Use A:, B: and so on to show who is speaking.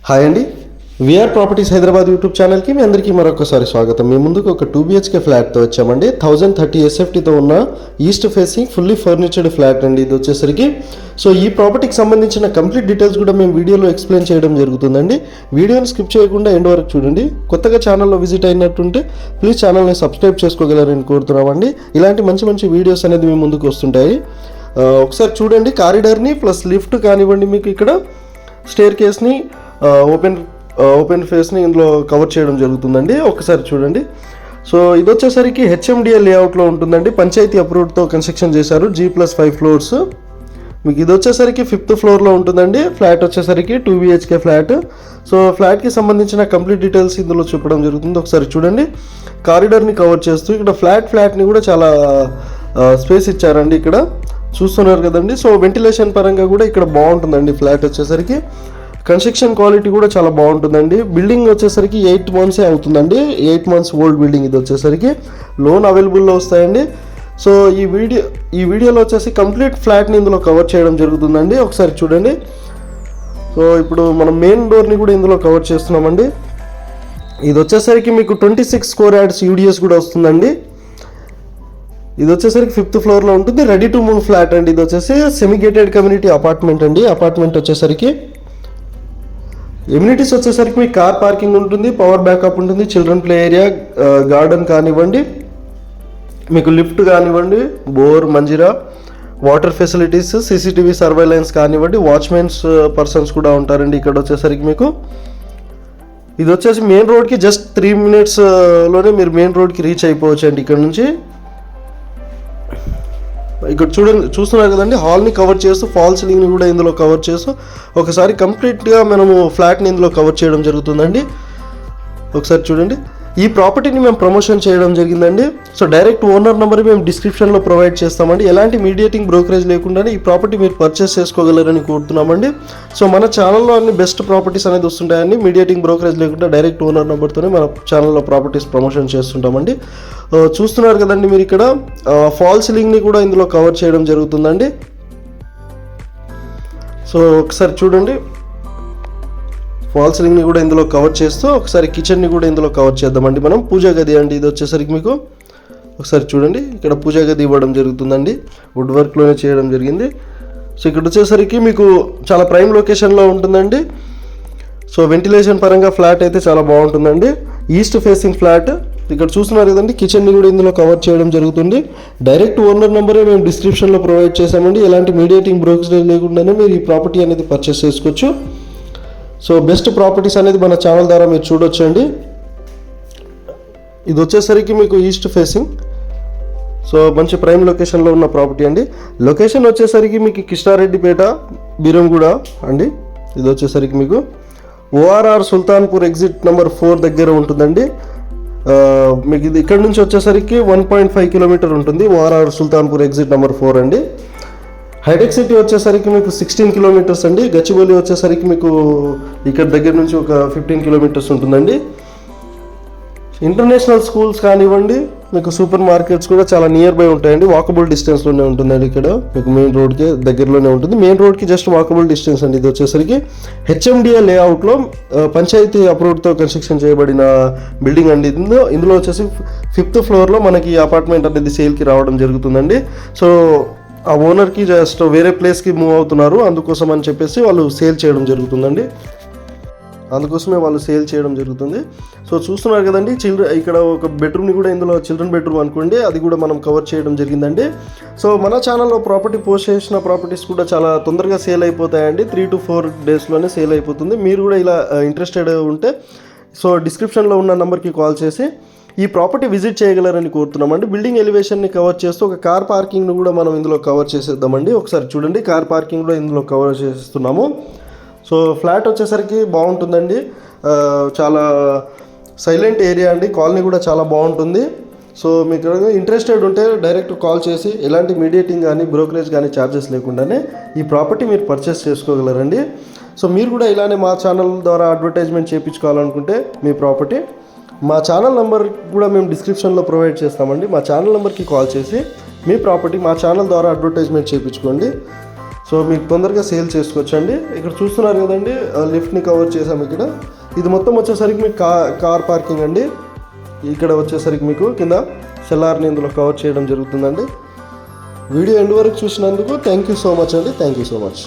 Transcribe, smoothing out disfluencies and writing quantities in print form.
A: Hi అండి, VR properties Hyderabad YouTube ఛానల్కి మీ అందరికీ మరొకసారి స్వాగతం. మీ ముందుకు ఒక 2BHK ఫ్లాట్తో వచ్చామండి. 1030 SFTతో ఉన్న ఈస్ట్ ఫేసింగ్ ఫుల్లీ ఫర్నిచర్డ్ ఫ్లాట్ అండి ఇది వచ్చేసరికి. సో ఈ ప్రాపర్టీకి సంబంధించిన కంప్లీట్ డీటెయిల్స్ కూడా మేము వీడియోలో ఎక్స్ప్లెయిన్ చేయడం జరుగుతుందండి. వీడియోని స్కిప్ చేయకుండా ఎండ్ వరకు చూడండి. కొత్తగా ఛానల్లో విజిట్ అయినట్టుంటే ప్లీజ్ ఛానల్ని సబ్స్క్రైబ్ చేసుకోగలరని కోరుతున్నామండి. ఇలాంటి మంచి మంచి వీడియోస్ అనేది మీ ముందుకు వస్తుంటాయి. ఒకసారి చూడండి, కారిడార్ని ప్లస్ లిఫ్ట్ కానివ్వండి, మీకు ఇక్కడ స్టేర్ కేస్ని ఓపెన్ ఫేస్ని ఇందులో కవర్ చేయడం జరుగుతుందండి. ఒకసారి చూడండి. సో ఇది వచ్చేసరికి HMDA లేఅవుట్లో ఉంటుందండి. పంచాయతీ అప్రూవ్డ్తో కన్స్ట్రక్షన్ చేశారు. G+5 floors. మీకు ఇది వచ్చేసరికి 5th ఫ్లోర్లో ఉంటుందండి. ఫ్లాట్ వచ్చేసరికి 2BHK ఫ్లాట్. సో ఫ్లాట్కి సంబంధించిన కంప్లీట్ డీటెయిల్స్ ఇందులో చెప్పడం జరుగుతుంది. ఒకసారి చూడండి. కారిడార్ని కవర్ చేస్తూ ఇక్కడ ఫ్లాట్ని కూడా చాలా స్పేస్ ఇచ్చారండి. ఇక్కడ చూస్తున్నారు కదండి. సో వెంటిలేషన్ పరంగా కూడా ఇక్కడ బాగుంటుందండి. ఫ్లాట్ వచ్చేసరికి కన్స్ట్రక్షన్ క్వాలిటీ కూడా చాలా బాగుంటుందండి. బిల్డింగ్ వచ్చేసరికి 8 months అవుతుందండి. 8 months ఓల్డ్ బిల్డింగ్ ఇది వచ్చేసరికి. లోన్ అవైలబుల్లో వస్తాయండి. సో ఈ వీడియోలో వచ్చేసి కంప్లీట్ ఫ్లాట్ని ఇందులో కవర్ చేయడం జరుగుతుందండి. ఒకసారి చూడండి. సో ఇప్పుడు మనం మెయిన్ డోర్ని కూడా ఇందులో కవర్ చేస్తున్నామండి. ఇది వచ్చేసరికి మీకు 26 square yards UDS కూడా వస్తుందండి. ఇది వచ్చేసరికి 5th ఫ్లోర్లో ఉంటుంది. రెడీ టు మూవ్ ఫ్లాట్ అండి. ఇది వచ్చేసి సెమీ-గేటెడ్ కమ్యూనిటీ అపార్ట్మెంట్ అండి. అపార్ట్మెంట్ వచ్చేసరికి ఎమ్యూనిటీస్ వచ్చేసరికి మీకు కార్ పార్కింగ్ ఉంటుంది, పవర్ బ్యాకప్ ఉంటుంది, చిల్డ్రన్ ప్లే ఏరియా, గార్డెన్ కానివ్వండి, మీకు లిఫ్ట్ కానివ్వండి, bore, Manjeera, water facilities, CCTV surveillance కానివ్వండి, వాచ్మెన్స్ పర్సన్స్ కూడా ఉంటారండి. ఇక్కడ వచ్చేసరికి మీకు ఇది వచ్చేసి మెయిన్ రోడ్కి జస్ట్ 3 minutesలోనే మీరు మెయిన్ రోడ్కి రీచ్ అయిపోవచ్చు అండి. ఇక్కడ నుంచి ఇక్కడ చూస్తున్నారు కదండి. హాల్ని కవర్ చేస్తూ ఫాల్ సీలింగ్ని కూడా ఇందులో కవర్ చేస్తూ ఒకసారి కంప్లీట్గా మనము ఫ్లాట్ని ఇందులో కవర్ చేయడం జరుగుతుందండి. ఒకసారి చూడండి. ఈ ప్రాపర్టీని మేము ప్రమోషన్ చేయడం జరిగిందండి. సో డైరెక్ట్ ఓనర్ నెంబర్ మేము డిస్క్రిప్షన్లో ప్రొవైడ్ చేస్తామండి. ఎలాంటి మీడియేటింగ్ బ్రోకరేజ్ లేకుండానే ఈ ప్రాపర్టీ మీరు పర్చేస్ చేసుకోగలరని కోరుతున్నామండి. సో మన ఛానల్లో అన్ని బెస్ట్ ప్రాపర్టీస్ అనేది వస్తుంటాయండి. మీడియేటింగ్ బ్రోకరేజ్ లేకుండా డైరెక్ట్ ఓనర్ నెంబర్తోనే మన ఛానల్లో ప్రాపర్టీస్ ప్రమోషన్ చేస్తుంటామండి. చూస్తున్నారు కదండి మీరు ఇక్కడ ఫాల్ సీలింగ్ని కూడా ఇందులో కవర్ చేయడం జరుగుతుందండి. సో ఒకసారి చూడండి. ఫాల్ సీలింగ్ని కూడా ఇందులో కవర్ చేస్తూ ఒకసారి కిచెన్ని కూడా ఇందులో కవర్ చేద్దామండి. మనం పూజా గది అండి ఇది వచ్చేసరికి మీకు. ఒకసారి చూడండి. ఇక్కడ పూజా గది ఇవ్వడం జరుగుతుందండి. వుడ్ వర్క్లోనే చేయడం జరిగింది. సో ఇక్కడ వచ్చేసరికి మీకు చాలా ప్రైమ్ లొకేషన్లో ఉంటుందండి. సో వెంటిలేషన్ పరంగా ఫ్లాట్ అయితే చాలా బాగుంటుందండి. East facing flat. ఇక్కడ చూస్తున్నారు కదండి. కిచెన్ని కూడా ఇందులో కవర్ చేయడం జరుగుతుంది. డైరెక్ట్ ఓనర్ నెంబరే మేము డిస్క్రిప్షన్లో ప్రొవైడ్ చేసామండి. ఎలాంటి మీడియేటింగ్ బ్రోకరేజ్ లేకుండానే మీరు ఈ ప్రాపర్టీ అనేది పర్చేస్ చేసుకోవచ్చు. సో బెస్ట్ ప్రాపర్టీస్ అనేది మన ఛానల్ ద్వారా మీరు చూడొచ్చు అండి. ఇది వచ్చేసరికి మీకు ఈస్ట్ ఫేసింగ్. సో మంచి ప్రైమ్ లొకేషన్లో ఉన్న ప్రాపర్టీ అండి. లొకేషన్ వచ్చేసరికి మీకు కిష్టారెడ్డిపేట, బీరంగూడ అండి. ఇది వచ్చేసరికి మీకు ORR సుల్తాన్పూర్ ఎగ్జిట్ నెంబర్ 4 దగ్గర ఉంటుందండి. మీకు ఇది ఇక్కడ నుంచి వచ్చేసరికి 1.5 kilometer ఉంటుంది. ORR సుల్తాన్పూర్ ఎగ్జిట్ నెంబర్ 4 అండి. హైటెక్ సిటీ వచ్చేసరికి మీకు 16 kilometers అండి. గచ్చిబౌలి వచ్చేసరికి మీకు ఇక్కడ దగ్గర నుంచి ఒక 15 kilometers ఉంటుందండి. ఇంటర్నేషనల్ స్కూల్స్ కానివ్వండి, మీకు సూపర్ మార్కెట్స్ కూడా చాలా నియర్ బై ఉంటాయండి. వాకబుల్ డిస్టెన్స్లోనే ఉంటుందండి. ఇక్కడ మీకు మెయిన్ రోడ్కి దగ్గరలోనే ఉంటుంది. మెయిన్ రోడ్కి జస్ట్ వాకబుల్ డిస్టెన్స్ అండి. ఇది వచ్చేసరికి HMDA లేఅవుట్లో పంచాయతీ అప్రూవ్డ్తో కన్స్ట్రక్షన్ చేయబడిన బిల్డింగ్ అండి. ఇందులో వచ్చేసి 5th ఫ్లోర్లో మనకి అపార్ట్మెంట్ అనేది సేల్కి రావడం జరుగుతుందండి. సో ఆ ఓనర్కి జస్ట్ వేరే ప్లేస్కి మూవ్ అవుతున్నారు, అందుకోసం అని చెప్పేసి వాళ్ళు సేల్ చేయడం జరుగుతుంది. సో చూస్తున్నారు కదండి. ఇక్కడ ఒక బెడ్రూమ్ని కూడా ఇందులో చిల్డ్రన్ బెడ్రూమ్ అనుకోండి, అది కూడా మనం కవర్ చేయడం జరిగిందండి. సో మన ఛానల్లో ప్రాపర్టీ పోస్ట్ చేసిన ప్రాపర్టీస్ కూడా చాలా తొందరగా సేల్ అయిపోతాయండి. 3 to 4 daysలోనే సేల్ అయిపోతుంది. మీరు కూడా ఇలా ఇంట్రెస్టెడ్ ఉంటే సో డిస్క్రిప్షన్లో ఉన్న నెంబర్కి కాల్ చేసి ఈ ప్రాపర్టీ విజిట్ చేయగలరని కోరుతున్నామండి. బిల్డింగ్ ఎలివేషన్ని కవర్ చేస్తూ ఒక కార్ పార్కింగ్ను కూడా మనం ఇందులో కవర్ చేసేద్దామండి. ఒకసారి చూడండి. కార్ పార్కింగ్ కూడా ఇందులో కవర్ చేస్తున్నాము. సో ఫ్లాట్ వచ్చేసరికి బాగుంటుందండి. చాలా సైలెంట్ ఏరియా అండి. కాలనీ కూడా చాలా బాగుంటుంది. సో మీకు ఇంట్రెస్టెడ్ ఉంటే డైరెక్ట్ కాల్ చేసి ఎలాంటి మీడియేటింగ్ కానీ బ్రోకరేజ్ కానీ ఛార్జెస్ లేకుండానే ఈ ప్రాపర్టీ మీరు పర్చేస్ చేసుకోగలరండి. సో మీరు కూడా ఇలానే మా ఛానల్ ద్వారా అడ్వర్టైజ్మెంట్ చేయించుకోవాలనుకుంటే మీ ప్రాపర్టీ మా ఛానల్ నెంబర్ కూడా మేము డిస్క్రిప్షన్లో ప్రొవైడ్ చేస్తామండి. మా ఛానల్ నెంబర్కి కాల్ చేసి మీ ప్రాపర్టీ మా ఛానల్ ద్వారా అడ్వర్టైజ్మెంట్ చేయించుకోండి. సో మీకు తొందరగా సేల్ చేసుకోవచ్చండి. ఇక్కడ చూస్తున్నారు కదండి, లిఫ్ట్ని కవర్ చేసాము. ఇక్కడ ఇది మొత్తం వచ్చేసరికి మీకు కార్ పార్కింగ్ అండి. ఇక్కడ వచ్చేసరికి మీకు కింద సెల్లార్ని ఇందులో కవర్ చేయడం జరుగుతుందండి. వీడియో ఎండ్ వరకు చూసినందుకు థ్యాంక్ యూ సో మచ్ అండి. Thank you so much.